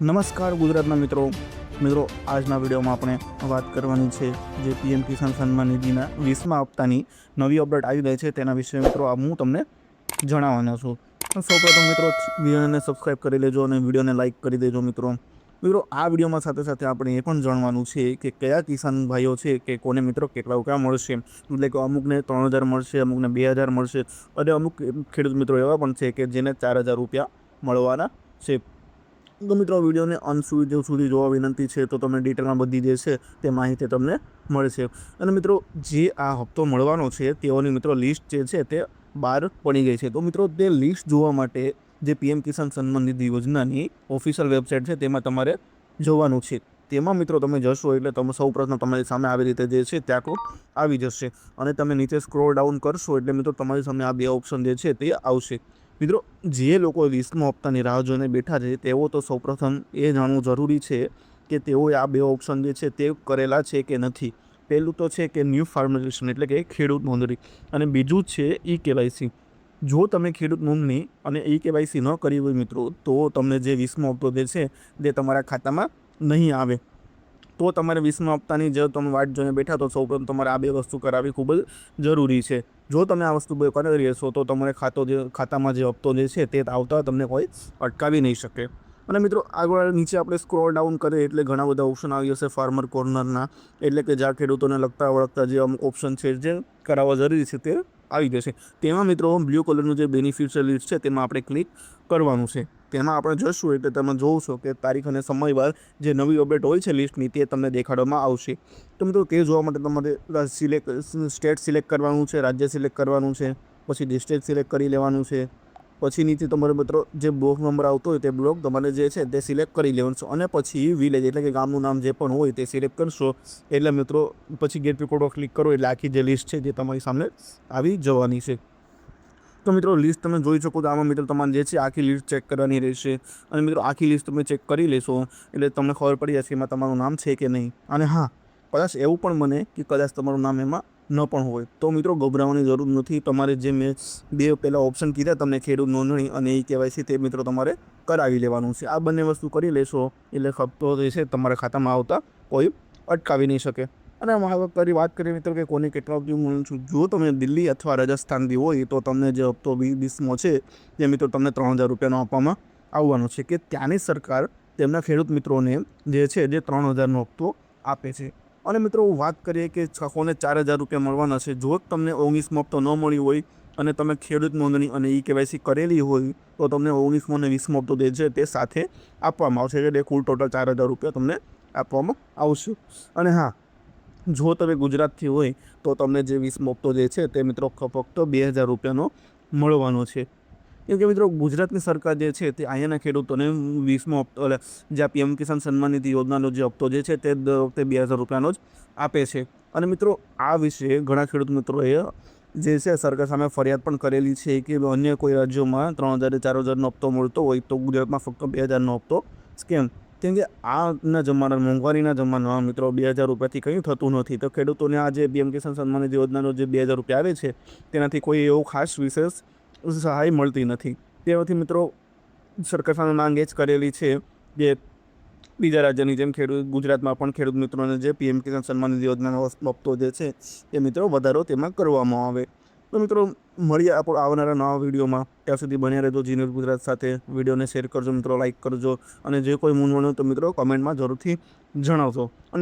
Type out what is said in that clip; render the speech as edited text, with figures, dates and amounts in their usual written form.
નમસ્કાર ગુજરાતના મિત્રો આજના વિડીયોમાં આપણે વાત કરવાની છે જે પીએમ કિસાન સન્માન નિધિના 20મા હપ્તાની નવી અપડેટ આવી રહી છે તેના વિશે મિત્રો હું તમને જણાવવાનો છું. સૌપ્રથમ મિત્રો વિડીયોને સબસ્ક્રાઈબ કરી લેજો અને વિડીયોને લાઇક કરી દેજો. મિત્રો આ વિડીયોમાં સાથે સાથે આપણે એ પણ જાણવાનું છે કે કયા કિસાન ભાઈઓ છે કે કોને મિત્રો કેટલા રૂપિયા મળશે. એટલે કે અમુકને 3000 મળશે, અમુકને 2000 મળશે અને અમુક ખેડૂત મિત્રો એવા પણ છે કે જેને 4000 રૂપિયા મળવાના છે. તો મિત્રો વિડીયોને અંત સુધી જોવા વિનંતી છે, તો તમને ડિટેલમાં બધી જે છે તે માહિતી તમને મળશે. અને મિત્રો જે આ હપ્તો મળવાનો છે તેઓની મિત્રો લિસ્ટ જે છે તે બહાર પડી ગઈ છે. તો મિત્રો તે લિસ્ટ જોવા માટે જે પીએમ કિસાન સન્માન નિધિ યોજનાની ઓફિશિયલ વેબસાઇટ છે તેમાં તમારે જોવાનું છે. તેમાં મિત્રો તમે જશો એટલે તમે સૌપ્રથમ તમારી સામે આવી રીતે જે છે ત્યાં આવી જશે અને તમે નીચે સ્ક્રોલ ડાઉન કરશો એટલે મિત્રો તમારી સામે આ બે ઓપ્શન જે છે તે આવશે. મિત્રો જે લોકો 20મા હપ્તાની રાહ જોઈને બેઠા છે તેઓ તો સૌપ્રથમ એ જાણવું જરૂરી છે કે તેઓએ આ બે ઓપ્શન જે છે તે કરેલા છે કે નથી. પહેલું તો છે કે ન્યૂ ફાર્મર રજિસ્ટ્રેશન એટલે કે ખેડૂત નોંધણી, અને બીજું છે ઈ-કેવાયસી. જો તમે ખેડૂત નોંધણી અને ઈ-કેવાયસી ન કરી હોય મિત્રો તો તમને જે 20મો હપ્તો જે છે તે તમારા ખાતામાં નહીં આવે. તો તમારે 20મા હપ્તાની જો તમે વાટ જોઈને બેઠા તો સૌપ્રથમ તમારે આ બે વસ્તુ કરાવવી ખૂબ જ જરૂરી છે. જો તમે આ વસ્તુ કરી રહેશો તો તમારે ખાતામાં જે હપ્તો જે છે તે આવતા તમને કોઈ અટકાવી નહીં શકે. અને મિત્રો આગળ નીચે આપણે સ્ક્રોલ ડાઉન કરીએ એટલે ઘણા બધા ઓપ્શન આવી જશે ફાર્મર કોર્નરના, એટલે કે જ્યાં ખેડૂતોને લગતા વળગતા જે અમુક ઓપ્શન છે જે કરાવવા જરૂરી છે તે આવી જશે. તેમાં મિત્રો બ્લુ કલરનું જે બેનિફિશિયરી લિસ્ટ છે તેમાં આપણે ક્લિક કરવાનું છે. તેમાં આપણે જશું એટલે તમે જોશો કે તારીખ અને સમય બાદ જે નવી અપડેટ હોય છે લિસ્ટની તે તમને દેખાડવામાં આવશે. તો મિત્રો તે જોવા માટે તમારે સ્ટેટ સિલેક્ટ કરવાનું છે, રાજ્ય સિલેક્ટ કરવાનું છે, પછી ડિસ્ટ્રિક્ટ સિલેક્ટ કરી લેવાનું છે. પછી નીચે તમારે મિત્રો જે બ્લોક નંબર આવતો હોય તે બ્લોક તમારે જે છે તે સિલેક્ટ કરી લેવાનું છે અને પછી વિલેજ એટલે કે ગામનું નામ જે પણ હોય તે સિલેક્ટ કરશો એટલે મિત્રો પછી ગેટ રિપોર્ટ ક્લિક કરો એટલે આખી જે લિસ્ટ છે તે તમારી સામે આવી જવાની છે. તો મિત્રો લિસ્ટ તમે જોઈ શકો તો આમાં મિત્રો તમારે જે છે આખી લિસ્ટ ચેક કરવાની રહેશે. અને મિત્રો આખી લિસ્ટ તમે ચેક કરી લેશો એટલે તમને ખબર પડી જશે એમાં તમારું નામ છે કે નહીં. અને હા, કદાચ એવું પણ બને કે કદાચ તમારું નામ એમાં ન પણ હોય તો મિત્રો ગભરાવાની જરૂર નથી. તમારે જે મેં બે પહેલાં ઓપ્શન કીધા તમને ખેડૂત નોંધણી અને ઈ-કેવાયસી તે મિત્રો તમારે કરાવી લેવાનું છે. આ બંને વસ્તુ કરી લેશો એટલે હપ્તો જે છે તમારા ખાતામાં આવતા કોઈ અટકાવી નહીં શકે. અને વાત કરીએ મિત્રો કે કોને કેટલા રૂપિયા મળું છું. જો તમે દિલ્હી અથવા રાજસ્થાનથી હોય તો તમને જે હપ્તો 20મો છે તે મિત્રો તમને 3000 રૂપિયાનો આપવામાં આવવાનો છે કે ત્યાંની સરકાર તેમના ખેડૂત મિત્રોને જે છે જે 3000નો હપ્તો આપે છે. અને મિત્રો વાત કરીએ કે કોને 4000 રૂપિયા મળવાના છે. જો તમને 19મો હપ્તો ન મળી હોય અને તમે ખેડૂત નોંધણી અને ઈ-કેવાયસી કરેલી હોય તો તમને 19મો અને 20મો હપ્તો જે છે તે સાથે આપવામાં આવશે એટલે કુલ ટોટલ 4000 રૂપિયા તમને આપવામાં આવશે. અને હા, જો તમે ગુજરાતથી હોય તો તમને જે 20મો હપ્તો જે છે તે મિત્રો ફક્ત 2000 રૂપિયાનો મળવાનો છે. કેમ કે મિત્રો ગુજરાતની સરકાર જે છે તે અહીંયાના ખેડૂતોને 20મો હપ્તો એટલે જે પીએમ કિસાન સન્માન નિધિ યોજનાનો જે હપ્તો જે છે તે દર વખતે 2000 રૂપિયાનો જ આપે છે. અને મિત્રો આ વિશે ઘણા ખેડૂત મિત્રોએ જે છે સરકાર સામે ફરિયાદ પણ કરેલી છે કે અન્ય કોઈ રાજ્યોમાં 3000 4000નો હપ્તો મળતો હોય તો ગુજરાતમાં ફક્ત 2000નો હપ્તો કેમ. કેમ કે આજના જમાનામાં મોંઘવારીના જમાનામાં મિત્રો 2000 રૂપિયાથી કંઈ થતું નથી. તો ખેડૂતોને આ જે પીએમ કિસાન સન્માન નિધિ યોજનાનો જે 2000 રૂપિયા આવે છે તેનાથી કોઈ એવો ખાસ વિશેષ સહાય મળતી નથી. તેનાથી મિત્રો સરકાર સામે માંગ એ જ કરેલી છે કે બીજા રાજ્યની જેમ ગુજરાતમાં પણ ખેડૂત મિત્રોને જે પીએમ કિસાન સન્માન નિધિ યોજનાનો હપ્તો જે છે એ મિત્રો વધારો તેમાં કરવામાં આવે. તો મિત્રો મળીએ આપણો આવનારા નવા વિડીયોમાં. ત્યાં સુધી બન્યા રહેજો જી ન્યૂઝ ગુજરાત સાથે. વિડીયોને શેર કરજો મિત્રો, લાઇક કરજો અને જે કોઈ મૂંઝવણ હોય તો મિત્રો કમેન્ટમાં જરૂરથી જણાવજો.